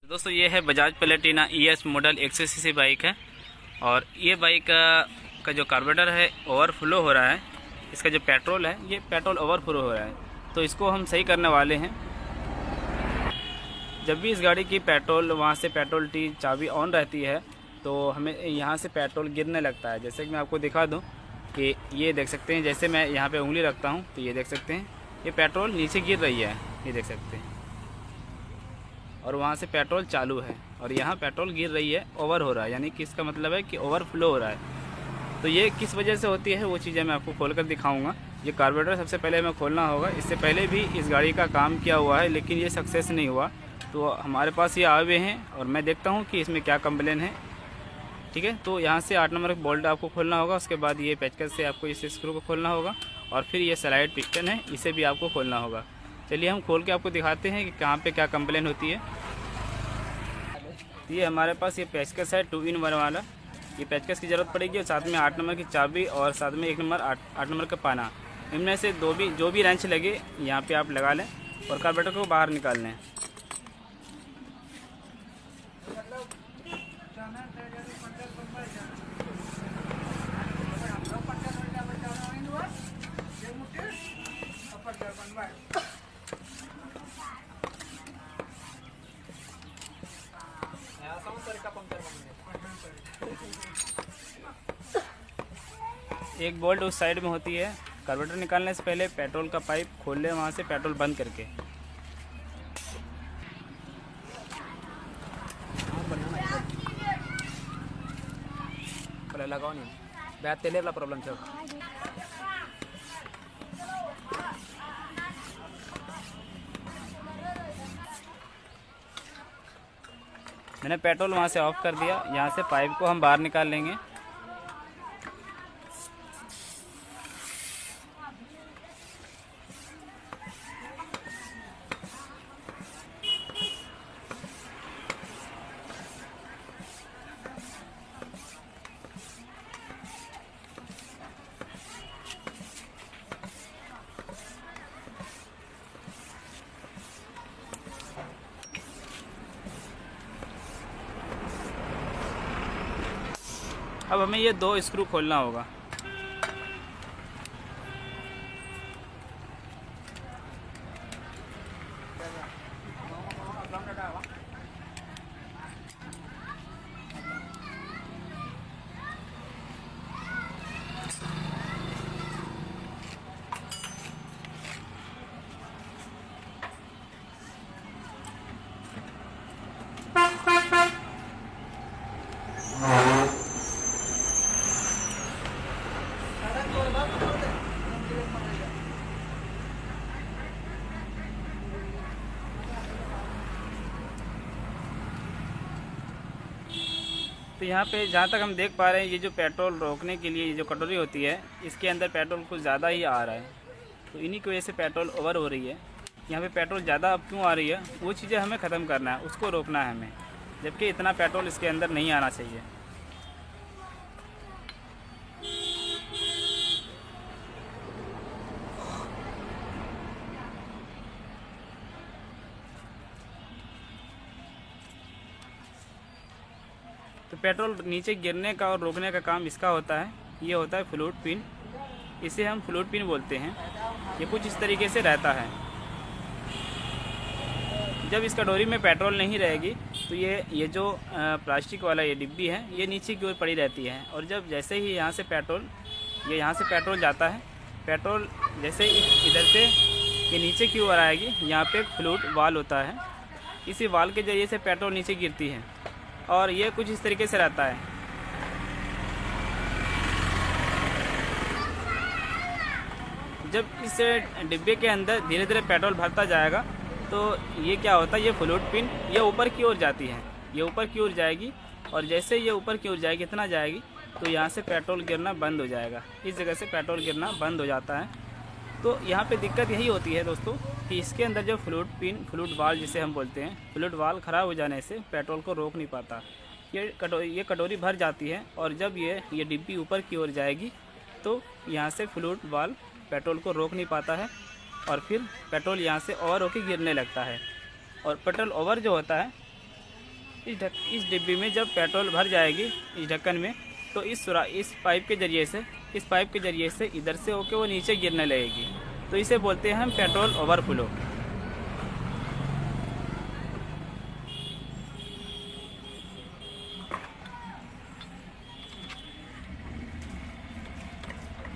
दोस्तों ये है Bajaj Platina ES model 180cc bike है और ये बाइक का जो कार्बोरेटर है ओवरफ्लो हो रहा है। इसका जो पेट्रोल है ये पेट्रोल ओवरफ्लो हो रहा है, तो इसको हम सही करने वाले हैं। जब भी इस गाड़ी की पेट्रोल वहाँ से पेट्रोल की चाबी ऑन रहती है तो हमें यहाँ से पेट्रोल गिरने लगता है। जैसे कि मैं आपको दिखा दूँ कि ये देख सकते हैं, जैसे मैं यहाँ पे उंगली रखता हूँ तो ये देख सकते हैं ये पेट्रोल नीचे गिर रही है, ये देख सकते हैं। और वहाँ से पेट्रोल चालू है और यहाँ पेट्रोल गिर रही है, ओवर हो रहा है, यानी कि इसका मतलब है कि ओवरफ्लो हो रहा है। तो ये किस वजह से होती है वो चीज़ें मैं आपको खोल कर दिखाऊँगा। ये कार्बोरेटर सबसे पहले हमें खोलना होगा। इससे पहले भी इस गाड़ी का काम किया हुआ है लेकिन ये सक्सेस नहीं हुआ, तो हमारे पास ये आए हुए हैं और मैं देखता हूँ कि इसमें क्या कंप्लेन है। ठीक है, तो यहाँ से 8 नंबर बोल्ट आपको खोलना होगा। उसके बाद ये पेचकस से आपको इस स्क्रू को खोलना होगा और फिर ये स्लाइड पिस्टन है, इसे भी आपको खोलना होगा। चलिए हम खोल के आपको दिखाते हैं कि कहाँ पे क्या कंप्लेन होती है। ये हमारे पास ये पेचकस है 2 in 1 वाला। ये पेचकस की ज़रूरत पड़ेगी और साथ में 8 नंबर की चाबी और साथ में 1 नंबर 8 नंबर का पाना। इनमें से जो भी रेंच लगे यहाँ पे आप लगा लें और कार्बोरेटर को बाहर निकाल लें। एक बोल्ट उस साइड में होती है। कार्बोरेटर निकालने से पहले पेट्रोल का पाइप खोल ले, वहाँ से पेट्रोल बंद करके। लगाओ नहीं बैट तेले वाला प्रॉब्लम है। मैंने पेट्रोल वहाँ से ऑफ कर दिया। यहाँ से पाइप को हम बाहर निकाल लेंगे। अब हमें ये 2 स्क्रू खोलना होगा। तो यहाँ पे जहाँ तक हम देख पा रहे हैं ये जो पेट्रोल रोकने के लिए ये जो कटोरी होती है इसके अंदर पेट्रोल कुछ ज़्यादा ही आ रहा है, तो इन्हीं की वजह से पेट्रोल ओवर हो रही है। यहाँ पे पेट्रोल ज़्यादा अब क्यों आ रही है वो चीज़ें हमें ख़त्म करना है, उसको रोकना है हमें, जबकि इतना पेट्रोल इसके अंदर नहीं आना चाहिए। तो पेट्रोल नीचे गिरने का और रोकने का काम इसका होता है। ये होता है फ्लूइड पिन, इसे हम फ्लूइड पिन बोलते हैं। ये कुछ इस तरीके से रहता है। जब इस कटोरी में पेट्रोल नहीं रहेगी तो ये जो प्लास्टिक वाला ये डिब्बी है ये नीचे की ओर पड़ी रहती है और जब जैसे ही यहाँ से पेट्रोल जाता है, पेट्रोल जैसे इधर से ये नीचे की ओर आएगी, यहाँ पे फ्लूइड वाल होता है, इसी वाल के जरिए से पेट्रोल नीचे गिरती है और ये कुछ इस तरीके से रहता है। जब इस डिब्बे के अंदर धीरे धीरे पेट्रोल भरता जाएगा तो ये क्या होता है, ये फ्लूइड पिन ये ऊपर की ओर जाती है, ये ऊपर की ओर जाएगी और जैसे ये ऊपर की ओर जाएगी, इतना जाएगी तो यहाँ से पेट्रोल गिरना बंद हो जाएगा। इस जगह से पेट्रोल गिरना बंद हो जाता है। तो यहाँ पे दिक्कत यही होती है दोस्तों कि इसके अंदर जो फ्लूइड वाल जिसे हम बोलते हैं, फ्लूइड वाल ख़राब हो जाने से पेट्रोल को रोक नहीं पाता। ये कटोरी भर जाती है और जब ये डिब्बी ऊपर की ओर जाएगी तो यहाँ से फ्लूइड वाल पेट्रोल को रोक नहीं पाता है और फिर पेट्रोल यहाँ से ओवर होकर गिरने लगता है। और पेट्रोल ओवर जो होता है इस डिब्बी में जब पेट्रोल भर जाएगी इस ढक्कन में, तो इस पाइप के ज़रिए से इधर से होके वो नीचे गिरने लगेगी। तो इसे बोलते हैं हम पेट्रोल ओवरफ्लो।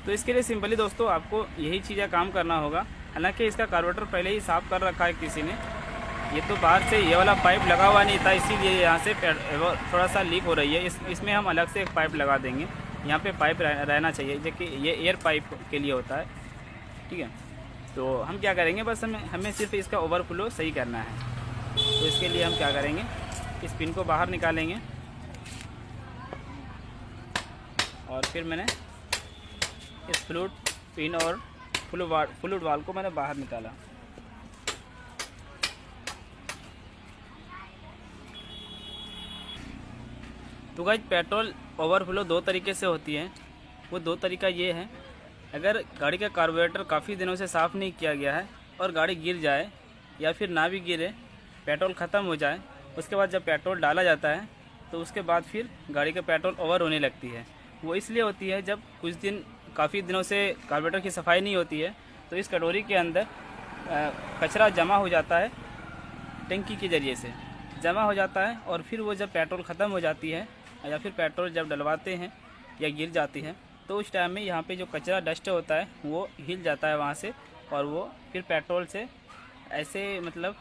तो इसके लिए सिंपली दोस्तों आपको यही चीज़ें काम करना होगा। हालांकि इसका कार्बोरेटर पहले ही साफ़ कर रखा है किसी ने, ये तो बाहर से ये वाला पाइप लगा हुआ नहीं था, इसीलिए यहाँ से थोड़ा सा लीक हो रही है। इसमें हम अलग से एक पाइप लगा देंगे। यहाँ पे पाइप रहना चाहिए, जो कि ये एयर पाइप के लिए होता है, ठीक है। तो हम क्या करेंगे, बस हमें सिर्फ इसका ओवरफ्लो सही करना है। तो इसके लिए हम क्या करेंगे, इस पिन को बाहर निकालेंगे और फिर मैंने इस फ्लूइड पिन और फ्लूइड वाल्व को मैंने बाहर निकाला। तो गाइस पेट्रोल ओवरफ्लो दो तरीके से होती है। वो दो तरीका ये है, अगर गाड़ी का कार्बोरेटर काफ़ी दिनों से साफ़ नहीं किया गया है और गाड़ी गिर जाए या फिर ना भी गिरे, पेट्रोल ख़त्म हो जाए, उसके बाद जब पेट्रोल डाला जाता है तो उसके बाद फिर गाड़ी का पेट्रोल ओवर होने लगती है। वो इसलिए होती है जब काफ़ी दिनों से कार्बोरेटर की सफाई नहीं होती है, तो इस कटोरी के अंदर कचरा जमा हो जाता है, टंकी के ज़रिए से जमा हो जाता है। और फिर वो जब पेट्रोल ख़त्म हो जाती है या फिर पेट्रोल जब डलवाते हैं या गिर जाती है, तो उस टाइम में यहाँ पे जो कचरा डस्ट होता है वो हिल जाता है वहाँ से, और वो फिर पेट्रोल से ऐसे मतलब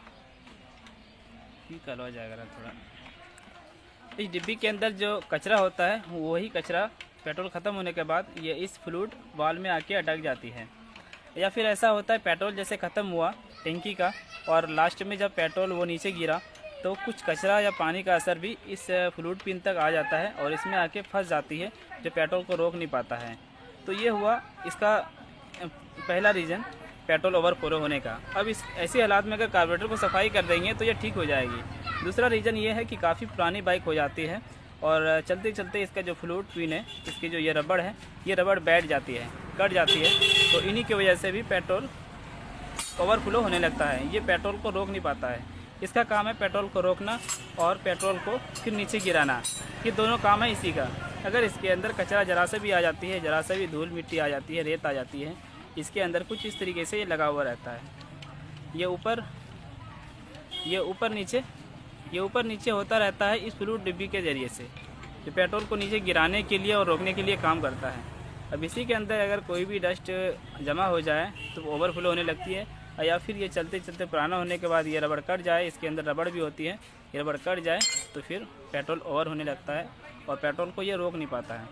निकल हो जाएगा थोड़ा। इस डिब्बी के अंदर जो कचरा होता है वही कचरा पेट्रोल ख़त्म होने के बाद ये इस फ्लूइड वाल्व में आके अटक जाती है। या फिर ऐसा होता है पेट्रोल जैसे ख़त्म हुआ टंकी का और लास्ट में जब पेट्रोल वो नीचे गिरा, तो कुछ कचरा या पानी का असर भी इस फ्लूइड पिन तक आ जाता है और इसमें आके फंस जाती है, जो पेट्रोल को रोक नहीं पाता है। तो ये हुआ इसका पहला रीज़न पेट्रोल ओवरफ्लो होने का। अब इस ऐसे हालात में अगर कार्बोरेटर को सफाई कर देंगे तो ये ठीक हो जाएगी। दूसरा रीज़न ये है कि काफ़ी पुरानी बाइक हो जाती है और चलते चलते इसका जो फ्लूइड पिन है, इसकी जो ये रबड़ है, ये रबड़ बैठ जाती है, कट जाती है। तो इन्हीं की वजह से भी पेट्रोल ओवरफ्लो होने लगता है। ये पेट्रोल को रोक नहीं पाता है। इसका काम है पेट्रोल को रोकना और पेट्रोल को फिर नीचे गिराना, ये दोनों काम है इसी का। अगर इसके अंदर कचरा जरा सा भी आ जाती है, जरा सा भी धूल मिट्टी आ जाती है, रेत आ जाती है, इसके अंदर कुछ इस तरीके से ये लगा हुआ रहता है। ये ऊपर नीचे होता रहता है इस फ्लूइड डिब्बी के ज़रिए से, जो पेट्रोल को नीचे गिराने के लिए और रोकने के लिए काम करता है। अब इसी के अंदर अगर कोई भी डस्ट जमा हो जाए तो ओवरफ्लो होने लगती है, या फिर ये चलते चलते पुराना होने के बाद ये रबड़ कट जाए, इसके अंदर रबड़ भी होती है, ये रबड़ कट जाए तो फिर पेट्रोल ओवर होने लगता है और पेट्रोल को ये रोक नहीं पाता है।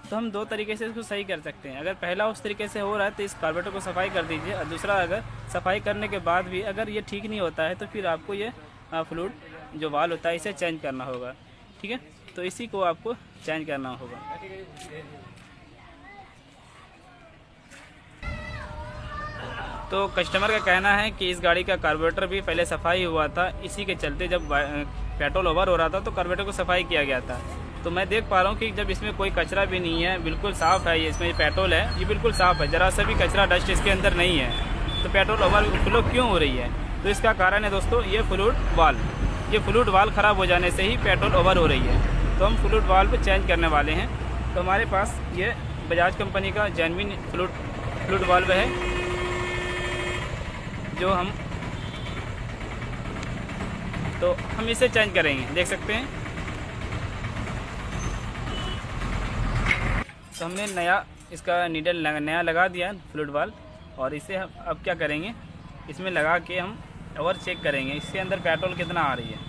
तो हम दो तरीके से इसको सही कर सकते हैं। अगर पहला उस तरीके से हो रहा है तो इस कार्बोरेटर को सफाई कर दीजिए, और दूसरा अगर सफाई करने के बाद भी अगर ये ठीक नहीं होता है तो फिर आपको ये फ्लूइड जो वाल्व होता है इसे चेंज करना होगा, ठीक है। तो इसी को आपको चेंज करना होगा। तो कस्टमर का कहना है कि इस गाड़ी का कार्बोरेटर भी पहले सफाई हुआ था, इसी के चलते जब पेट्रोल ओवर हो रहा था तो कार्बोरेटर को सफाई किया गया था। तो मैं देख पा रहा हूँ कि जब इसमें कोई कचरा भी नहीं है, बिल्कुल साफ़ है, ये इसमें पेट्रोल है, ये बिल्कुल साफ़ है, ज़रा सा भी कचरा डस्ट इसके अंदर नहीं है। तो पेट्रोल ओवरफ्लो क्यों हो रही है? तो इसका कारण है दोस्तों ये फ्लूइड वाल्व ख़राब हो जाने से ही पेट्रोल ओवर हो रही है। तो हम फ्लूइड वाल्व चेंज करने वाले हैं। तो हमारे पास ये बजाज कंपनी का जेन्युइन फ्लूइड वाल्व है, जो हम इसे चेंज करेंगे, देख सकते हैं। तो हमने नया इसका नीडल नया लगा दिया फ्लूइड वाल्व, और इसे हम अब क्या करेंगे, इसमें लगा के हम ओवर चेक करेंगे इसके अंदर पेट्रोल कितना आ रही है।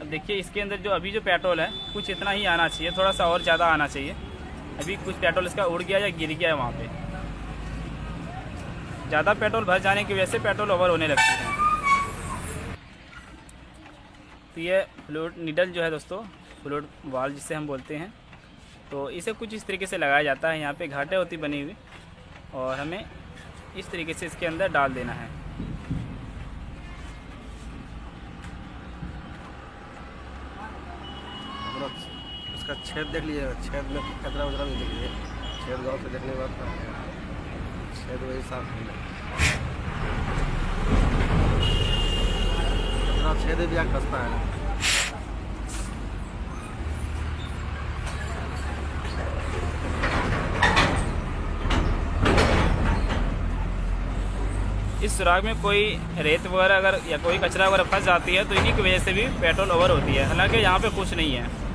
अब देखिए इसके अंदर अभी जो पेट्रोल है कुछ इतना ही आना चाहिए, थोड़ा सा और ज़्यादा आना चाहिए। अभी कुछ पेट्रोल इसका उड़ गया या गिर गया है वहाँ पे। ज़्यादा पेट्रोल भर जाने की वजह से पेट्रोल ओवर होने लगती है। तो ये फ्लूइड नीडल जो है दोस्तों, फ्लूइड वाल्व जिसे हम बोलते हैं, तो इसे कुछ इस तरीके से लगाया जाता है। यहाँ पे घाटे होती बनी हुई, और हमें इस तरीके से इसके अंदर डाल देना है। उसका छेद देख लीजिए, छेद में कचरा वचरा भी देख लीजिए, छेद गाँव से देखने के बाद छेद वही साफ कचरा छेद भी आग फंसता है। इस सुराख में कोई रेत वगैरह अगर या कोई कचरा वगैरह फंस जाती है तो इन्हीं की वजह से भी पेट्रोल ओवर होती है, हालांकि यहाँ पे कुछ नहीं है।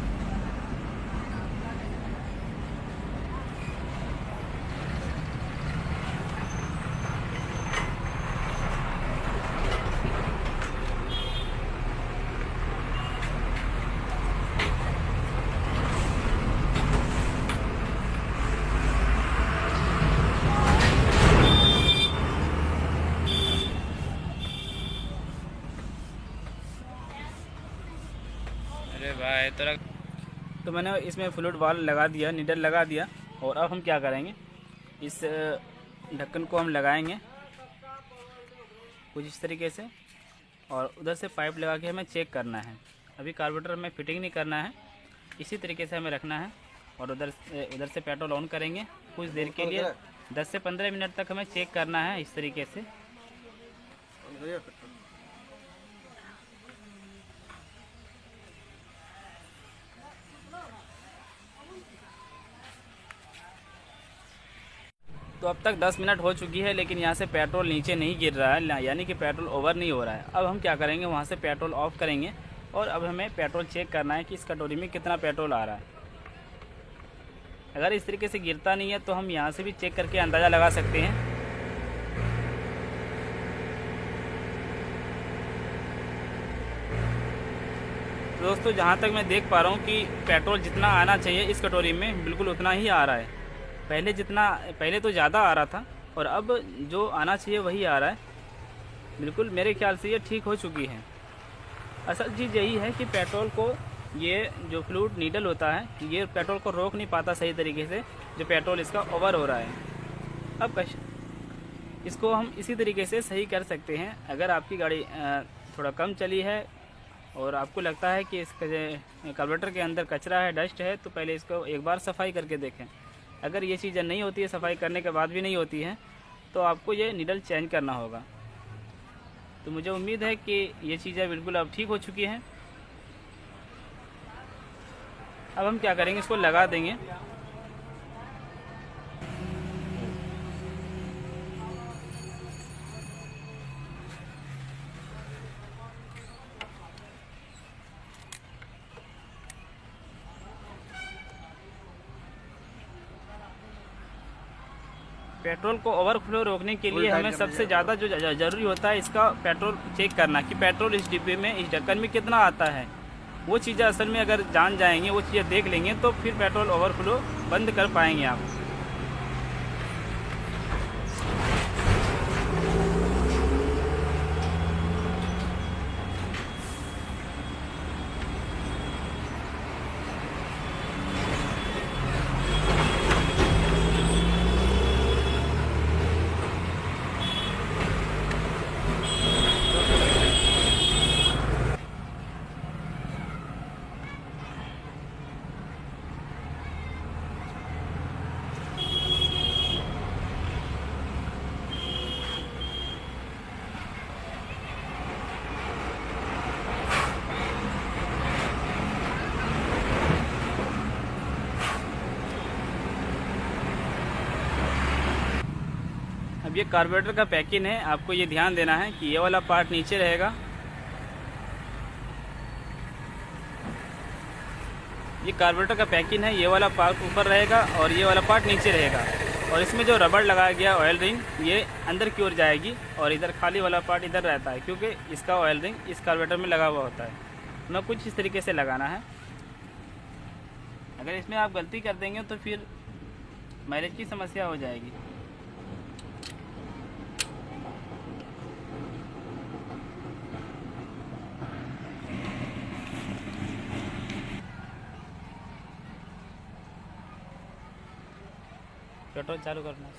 अरे भाई तो मैंने इसमें फ्लूइड वाल लगा दिया, नीडल लगा दिया। और अब हम क्या करेंगे, इस ढक्कन को हम लगाएंगे कुछ इस तरीके से, और उधर से पाइप लगा के हमें चेक करना है। अभी कार्बोरेटर में फिटिंग नहीं करना है, इसी तरीके से हमें रखना है। और उधर से पेट्रोल ऑन करेंगे कुछ देर के लिए, 10 से 15 मिनट तक हमें चेक करना है इस तरीके से। तो अब तक 10 मिनट हो चुकी है, लेकिन यहाँ से पेट्रोल नीचे नहीं गिर रहा है, यानी कि पेट्रोल ओवर नहीं हो रहा है। अब हम क्या करेंगे, वहाँ से पेट्रोल ऑफ करेंगे और अब हमें पेट्रोल चेक करना है कि इस कटोरी में कितना पेट्रोल आ रहा है। अगर इस तरीके से गिरता नहीं है तो हम यहाँ से भी चेक करके अंदाज़ा लगा सकते हैं। तो दोस्तों, जहाँ तक मैं देख पा रहा हूँ कि पेट्रोल जितना आना चाहिए इस कटोरी में बिल्कुल उतना ही आ रहा है। पहले तो ज़्यादा आ रहा था और अब जो आना चाहिए वही आ रहा है। बिल्कुल मेरे ख्याल से ये ठीक हो चुकी है। असल चीज़ यही है कि पेट्रोल को ये जो फ्लूइड नीडल होता है, ये पेट्रोल को रोक नहीं पाता सही तरीके से, जो पेट्रोल इसका ओवर हो रहा है। अब इसको हम इसी तरीके से सही कर सकते हैं। अगर आपकी गाड़ी थोड़ा कम चली है और आपको लगता है कि इस कार्बोरेटर के अंदर कचरा है, डस्ट है, तो पहले इसको एक बार सफाई करके देखें। अगर ये चीज़ें नहीं होती है, सफाई करने के बाद भी नहीं होती है, तो आपको ये नीडल चेंज करना होगा। तो मुझे उम्मीद है कि ये चीज़ें बिल्कुल अब ठीक हो चुकी हैं। अब हम क्या करेंगे, इसको लगा देंगे। पेट्रोल को ओवरफ्लो रोकने के लिए हमें सबसे ज़्यादा जो ज़रूरी होता है, इसका पेट्रोल चेक करना कि पेट्रोल इस डिब्बे में, इस ढक्कन में कितना आता है। वो चीज़ें असल में अगर जान जाएंगे, वो चीज़ें देख लेंगे, तो फिर पेट्रोल ओवरफ्लो बंद कर पाएंगे आप। अब ये कार्बोरेटर का पैकिंग है, आपको ये ध्यान देना है कि ये वाला पार्ट नीचे रहेगा, ये कार्बोरेटर का पैकिंग है, ये वाला पार्ट ऊपर रहेगा और ये वाला पार्ट नीचे रहेगा। और इसमें जो रबड़ लगाया गया ऑयल रिंग, ये अंदर की ओर जाएगी और इधर खाली वाला पार्ट इधर रहता है, क्योंकि इसका ऑयल रिंग इस कार्बोरेटर में लगा हुआ होता है। हमें कुछ इस तरीके से लगाना है। अगर इसमें आप गलती कर देंगे तो फिर माइलेज की समस्या हो जाएगी। पेट्रोल चालू करना है।